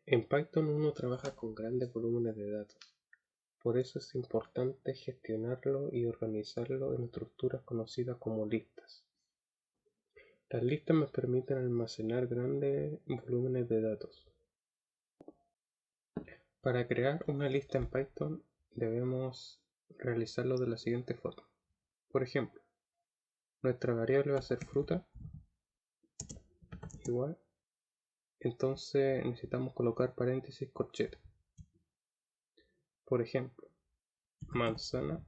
En Python uno trabaja con grandes volúmenes de datos, por eso es importante gestionarlo y organizarlo en estructuras conocidas como listas. Las listas me permiten almacenar grandes volúmenes de datos. Para crear una lista en Python debemos realizarlo de la siguiente forma. Por ejemplo, nuestra variable va a ser fruta igual. Entonces necesitamos colocar paréntesis corchete. Por ejemplo, manzana.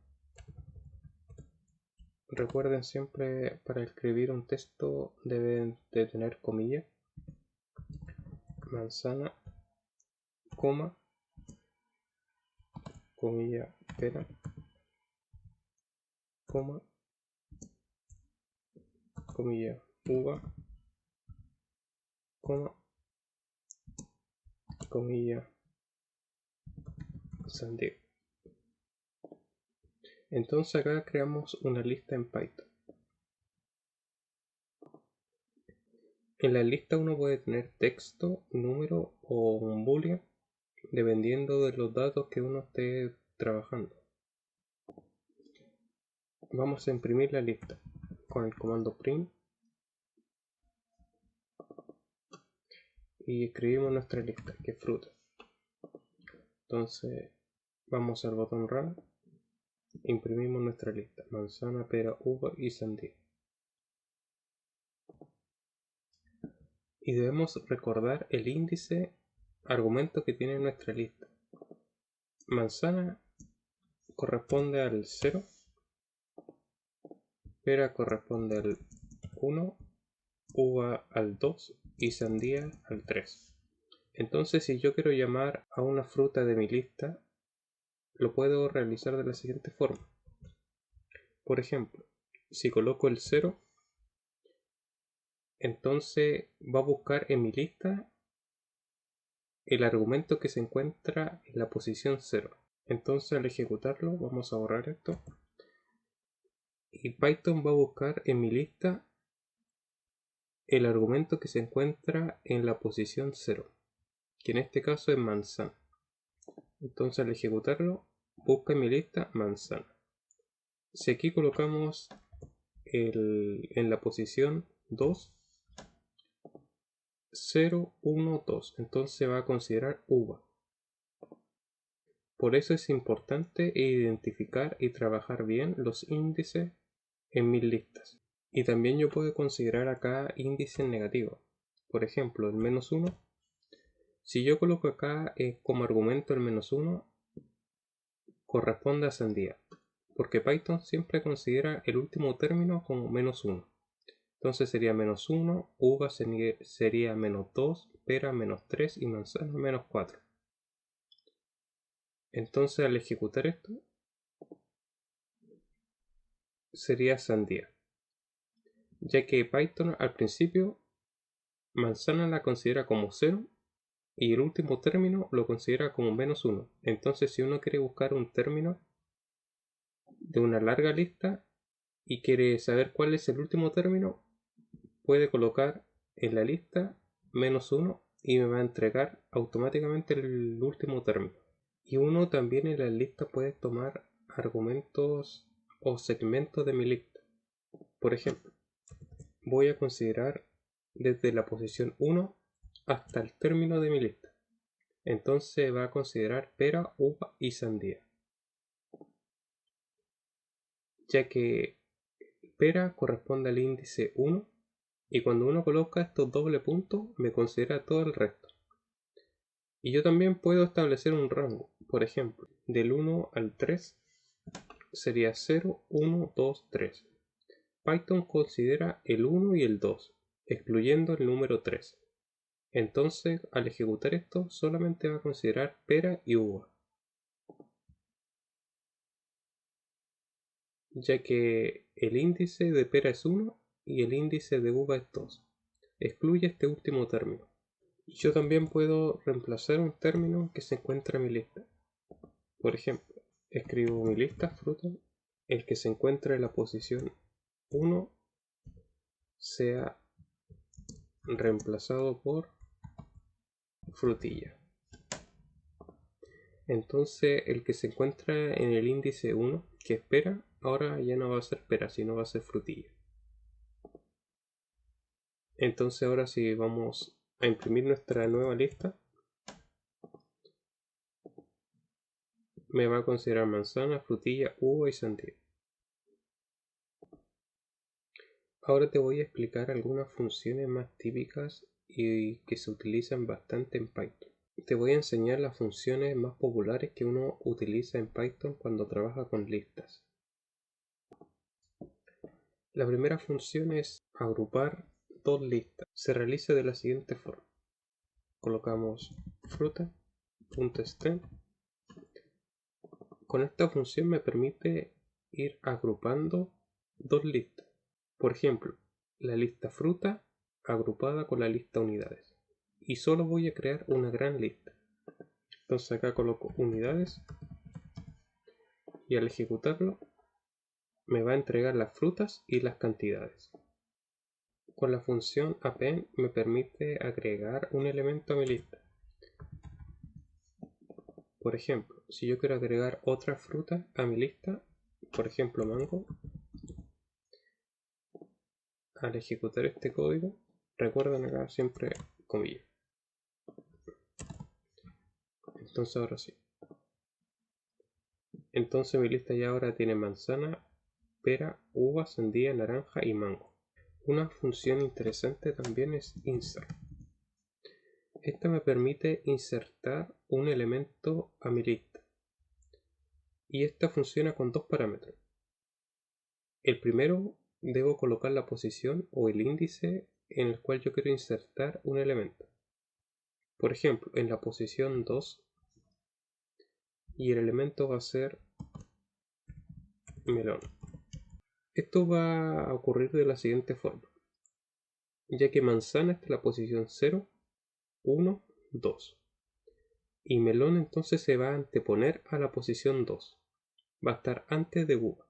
Recuerden siempre para escribir un texto deben de tener comillas. Manzana, coma, comilla, pera, coma, comilla, uva, coma, comilla, sandía. Entonces acá creamos una lista en Python. En la lista uno puede tener texto, número o un boolean, dependiendo de los datos que uno esté trabajando. Vamos a imprimir la lista con el comando print y escribimos nuestra lista, que es fruta. Entonces vamos al botón run, imprimimos nuestra lista, manzana, pera, uva y sandía. Y debemos recordar el índice argumento que tiene nuestra lista. Manzana corresponde al 0, pera corresponde al 1, uva al 2 y sandía al 3. Entonces si yo quiero llamar a una fruta de mi lista, lo puedo realizar de la siguiente forma. Por ejemplo, si coloco el 0, entonces va a buscar en mi lista el argumento que se encuentra en la posición 0. Entonces al ejecutarlo, vamos a borrar esto, y Python va a buscar en mi lista el argumento que se encuentra en la posición 0, que en este caso es manzana. Entonces al ejecutarlo, busca en mi lista manzana. Si aquí colocamos en la posición 2, 0, 1, 2, entonces va a considerar uva. Por eso es importante identificar y trabajar bien los índices en mis listas. Y también yo puedo considerar acá índices negativos. Por ejemplo, el -1. Si yo coloco acá como argumento el -1, corresponde a sandía, porque Python siempre considera el último término como -1. Entonces sería -1, uva sería -2, pera -3 y manzana -4. Entonces al ejecutar esto, sería sandía, ya que Python al principio manzana la considera como 0 y el último término lo considera como -1. Entonces si uno quiere buscar un término de una larga lista y quiere saber cuál es el último término, puede colocar en la lista -1 y me va a entregar automáticamente el último término. Y uno también en la lista puede tomar argumentos o segmentos de mi lista. Por ejemplo, voy a considerar desde la posición 1 hasta el término de mi lista. Entonces va a considerar pera, uva y sandía, ya que pera corresponde al índice 1 y cuando uno coloca estos doble puntos me considera todo el resto. Y yo también puedo establecer un rango, por ejemplo, del 1 al 3 sería 0, 1, 2, 3. Python considera el 1 y el 2, excluyendo el número 3. Entonces, al ejecutar esto, solamente va a considerar pera y uva, ya que el índice de pera es 1 y el índice de uva es 2. Excluye este último término. Yo también puedo reemplazar un término que se encuentra en mi lista. Por ejemplo, escribo mi lista fruta, el que se encuentra en la posición 1 sea reemplazado por frutilla. Entonces el que se encuentra en el índice 1, que es pera, ahora ya no va a ser pera, sino va a ser frutilla. Entonces ahora si vamos a imprimir nuestra nueva lista, me va a considerar manzana, frutilla, uva y sandía. Ahora te voy a explicar algunas funciones más típicas y que se utilizan bastante en Python. Te voy a enseñar las funciones más populares que uno utiliza en Python cuando trabaja con listas. La primera función es agrupar dos listas. Se realiza de la siguiente forma. Colocamos fruta.string. Con esta función me permite ir agrupando dos listas. Por ejemplo, la lista fruta agrupada con la lista unidades. Y solo voy a crear una gran lista. Entonces acá coloco unidades y al ejecutarlo me va a entregar las frutas y las cantidades. Con la función append me permite agregar un elemento a mi lista. Por ejemplo, si yo quiero agregar otra fruta a mi lista, por ejemplo mango, al ejecutar este código, recuerden acá siempre comillas. Entonces ahora sí. Entonces mi lista ya ahora tiene manzana, pera, uva, sandía, naranja y mango. Una función interesante también es insert. Esta me permite insertar un elemento a mi lista. Y esta funciona con dos parámetros. El primero, debo colocar la posición o el índice en el cual yo quiero insertar un elemento. Por ejemplo, en la posición 2 y el elemento va a ser melón. Esto va a ocurrir de la siguiente forma. Ya que manzana está en la posición 0, 1, 2. Y melón entonces se va a anteponer a la posición 2. Va a estar antes de uva.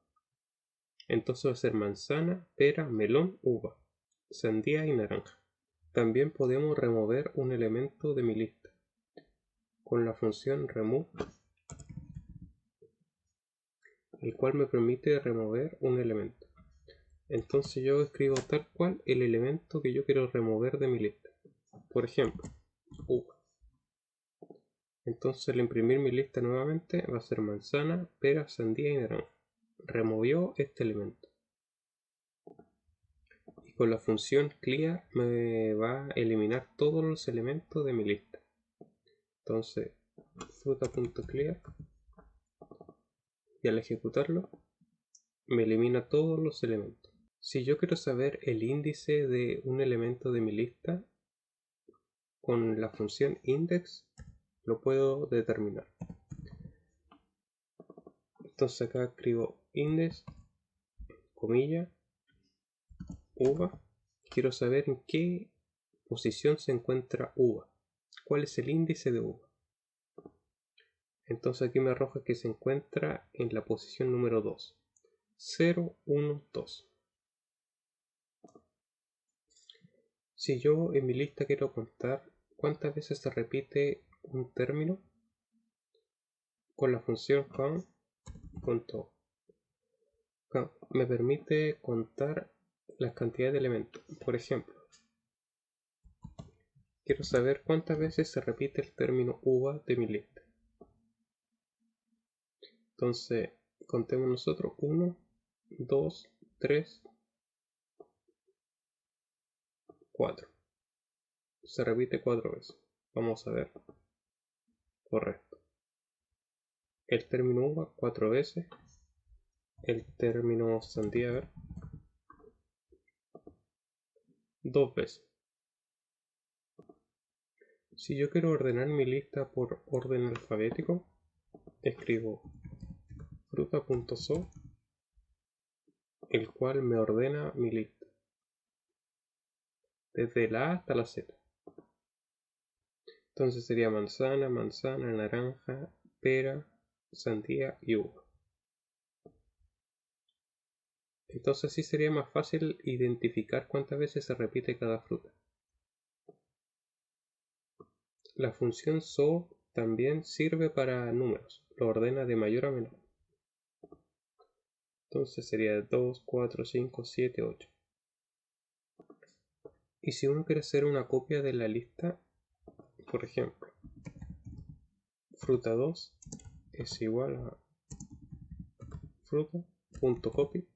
Entonces va a ser manzana, pera, melón, uva, sandía y naranja. También podemos remover un elemento de mi lista con la función remove, el cual me permite remover un elemento. Entonces yo escribo tal cual el elemento que yo quiero remover de mi lista. Por ejemplo, uva. Entonces al imprimir mi lista nuevamente va a ser manzana, pera, sandía y naranja. Removió este elemento. Y con la función clear me va a eliminar todos los elementos de mi lista. Entonces fruta.clear y al ejecutarlo me elimina todos los elementos. Si yo quiero saber el índice de un elemento de mi lista, con la función index lo puedo determinar. Entonces acá escribo index, comilla, uva. Quiero saber en qué posición se encuentra uva. ¿Cuál es el índice de uva? Entonces aquí me arroja que se encuentra en la posición número 2. 0, 1, 2. Si yo en mi lista quiero contar cuántas veces se repite un término, con la función count me permite contar las cantidades de elementos. Por ejemplo, quiero saber cuántas veces se repite el término uva de mi lista. Entonces, contemos nosotros 1, 2, 3, 4. Se repite 4 veces. Vamos a ver. Correcto. El término uva 4 veces. El término sandía, a ver, 2 veces. Si yo quiero ordenar mi lista por orden alfabético, escribo fruta.so, el cual me ordena mi lista desde la A hasta la Z. Entonces sería manzana, manzana, naranja, pera, sandía y uva. Entonces así sería más fácil identificar cuántas veces se repite cada fruta. La función so también sirve para números, lo ordena de mayor a menor. Entonces sería 2, 4, 5, 7, 8. Y si uno quiere hacer una copia de la lista, por ejemplo, fruta 2 es igual a fruta.copy.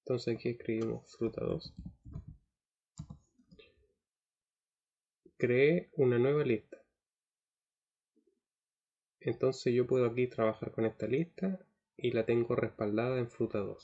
Entonces aquí escribimos fruta 2. Creé una nueva lista. Entonces yo puedo aquí trabajar con esta lista y la tengo respaldada en fruta 2.